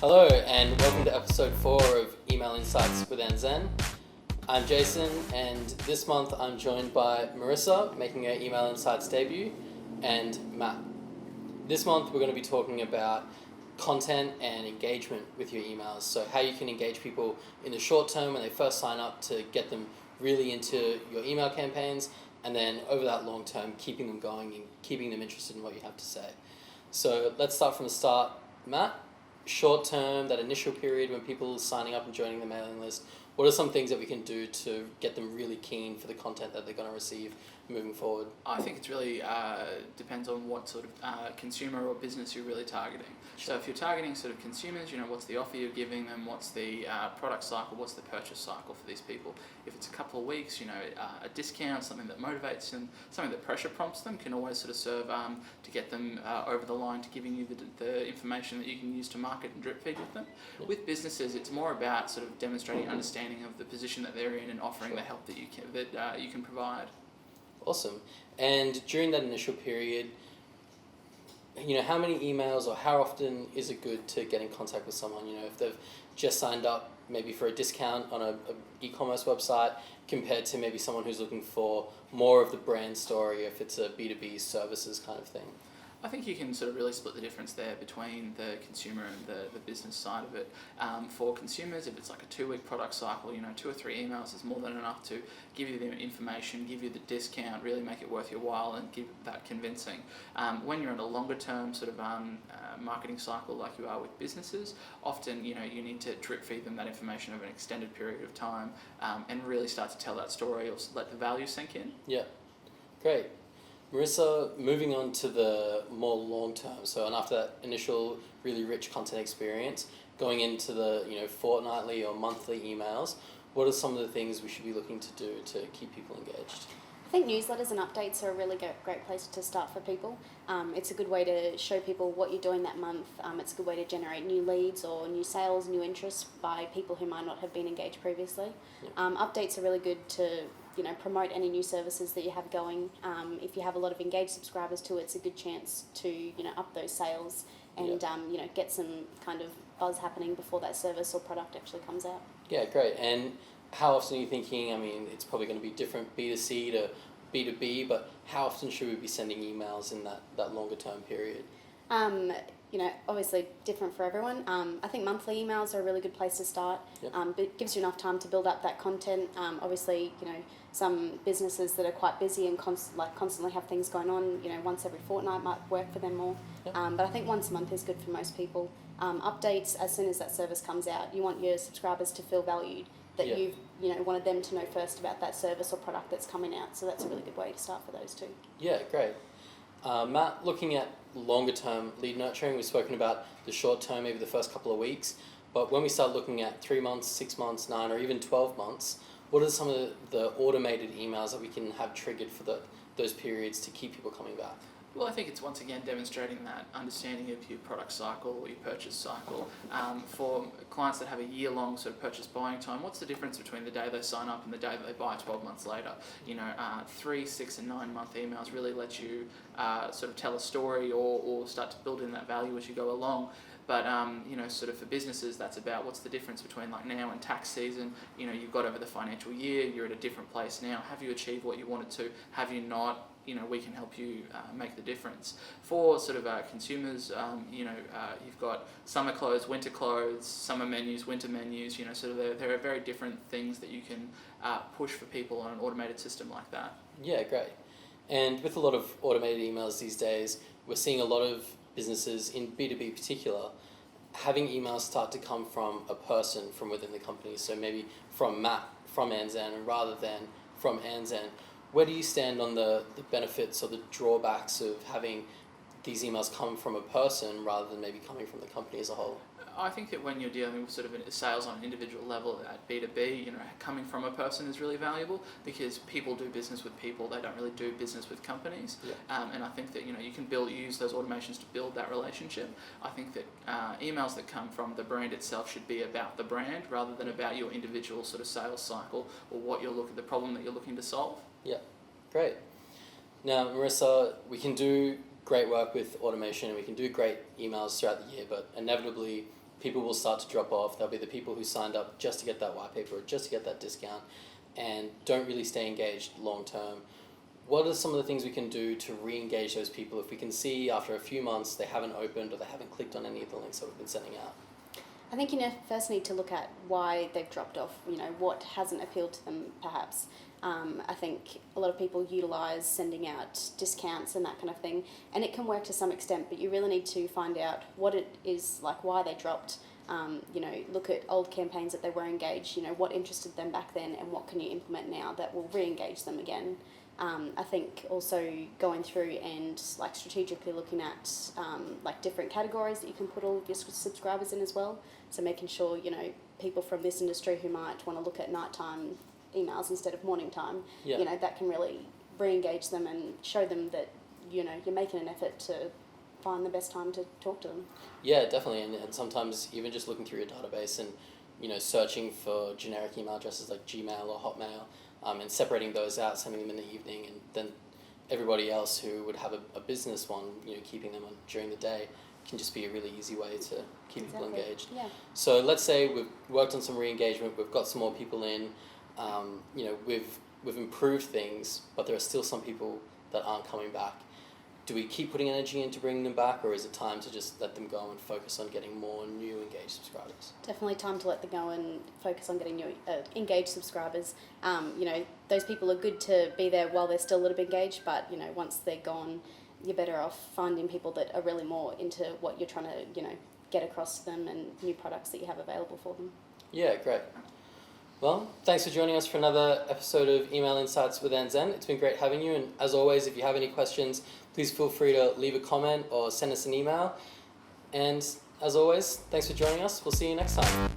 Hello and welcome to episode 4 of Email Insights with Andzen. I'm Jason and this month I'm joined by Marissa, making her Email Insights debut, and Matt. This month we're going to be talking about content and engagement with your emails. So how you can engage people in the short term when they first sign up to get them really into your email campaigns, and then over that long term keeping them going and keeping them interested in what you have to say. So let's start from the start. Matt, short term, that initial period when people are signing up and joining the mailing list, what are some things that we can do to get them really keen for the content that they're going to receive moving forward? I think it's really depends on what sort of consumer or business you're really targeting. Sure. So if you're targeting sort of consumers, what's the offer you're giving them, what's the product cycle, what's the purchase cycle for these people. If it's a couple of weeks, a discount, something that motivates them, something that pressure prompts them can always sort of serve to get them over the line to giving you the information that you can use to market and drip feed with them. Yeah. With businesses, it's more about sort of demonstrating understanding of the position that they're in and offering the help that you can provide. Awesome. And during that initial period, how many emails or how often is it good to get in contact with someone? If they've just signed up maybe for a discount on a e-commerce website compared to maybe someone who's looking for more of the brand story, if it's a B2B services kind of thing. I think you can sort of really split the difference there between the consumer and the business side of it. For consumers, if it's like a 2-week product cycle, 2 or 3 emails is more than enough to give you the information, give you the discount, really make it worth your while and give that convincing. When you're in a longer term sort of marketing cycle like you are with businesses, often you need to drip feed them that information over an extended period of time and really start to tell that story or let the value sink in. Yeah, great. Marissa, moving on to the more long term, so and after that initial really rich content experience, going into the fortnightly or monthly emails, what are some of the things we should be looking to do to keep people engaged? I think newsletters and updates are a really great place to start for people. It's a good way to show people what you're doing that month. It's a good way to generate new leads or new sales, new interest by people who might not have been engaged previously. Yeah. Updates are really good to promote any new services that you have going. If you have a lot of engaged subscribers too, it's a good chance to up those sales and get some kind of buzz happening before that service or product actually comes out. Yeah, great. And how often are you thinking, it's probably going to be different B2C to B2B, but how often should we be sending emails in that longer term period? Obviously different for everyone. I think monthly emails are a really good place to start. Yep. But it gives you enough time to build up that content. Obviously, some businesses that are quite busy and constantly have things going on, once every fortnight might work for them more. Yep. But I think once a month is good for most people. Updates, as soon as that service comes out, you want your subscribers to feel valued, that Yeah. you've wanted them to know first about that service or product that's coming out. So that's a really good way to start for those too. Yeah, great. Matt, looking at longer term lead nurturing, we've spoken about the short term, maybe the first couple of weeks, but when we start looking at 3 months, 6 months, 9 or even 12 months, what are some of the automated emails that we can have triggered for those periods to keep people coming back? Well, I think it's once again demonstrating that understanding of your product cycle or your purchase cycle. For clients that have a year-long sort of purchase buying time, what's the difference between the day they sign up and the day that they buy 12 months later? 3, 6 and 9 month emails really let you sort of tell a story or start to build in that value as you go along. But, sort of for businesses, that's about what's the difference between like now and tax season. You've got over the financial year, you're at a different place now. Have you achieved what you wanted to? Have you not? We can help you make the difference. For sort of consumers, you've got summer clothes, winter clothes, summer menus, winter menus, sort of there are very different things that you can push for people on an automated system like that. Yeah, great. And with a lot of automated emails these days, we're seeing a lot of businesses, in B2B particular, having emails start to come from a person from within the company. So maybe from Matt, from Andzen, rather than from Andzen. Where do you stand on the benefits or the drawbacks of having these emails come from a person rather than maybe coming from the company as a whole? I think that when you're dealing with sort of sales on an individual level at B2B, coming from a person is really valuable because people do business with people. They don't really do business with companies. Yeah. And I think that, you can use those automations to build that relationship. I think that emails that come from the brand itself should be about the brand rather than about your individual sort of sales cycle or the problem that you're looking to solve. Yeah, great. Now, Marissa, we can do great work with automation and we can do great emails throughout the year, but inevitably people will start to drop off. There'll be the people who signed up just to get that white paper or just to get that discount and don't really stay engaged long term. What are some of the things we can do to re-engage those people if we can see after a few months they haven't opened or they haven't clicked on any of the links that we've been sending out? I think you first need to look at why they've dropped off, what hasn't appealed to them perhaps. I think a lot of people utilise sending out discounts and that kind of thing, and it can work to some extent, but you really need to find out what it is, like why they dropped. Look at old campaigns that they were engaged, what interested them back then and what can you implement now that will re-engage them again. I think also going through and like strategically looking at like different categories that you can put all of your subscribers in as well. So making sure, people from this industry who might want to look at nighttime emails instead of morning time, that can really re-engage them and show them that, you're making an effort to find the best time to talk to them. Yeah, definitely. And sometimes even just looking through your database and, searching for generic email addresses like Gmail or Hotmail, and separating those out, sending them in the evening, and then everybody else who would have a business one, keeping them on during the day can just be a really easy way to keep people engaged. Yeah. So let's say we've worked on some re-engagement, we've got some more people in, we've improved things, but there are still some people that aren't coming back. Do we keep putting energy into bringing them back, or is it time to just let them go and focus on getting more new engaged subscribers? Definitely time to let them go and focus on getting new engaged subscribers. Those people are good to be there while they're still a little bit engaged, but once they're gone, you're better off finding people that are really more into what you're trying to get across to them and new products that you have available for them. Yeah, great. Well, thanks for joining us for another episode of Email Insights with Andzen. It's been great having you, and as always, if you have any questions, please feel free to leave a comment or send us an email. And as always, thanks for joining us. We'll see you next time.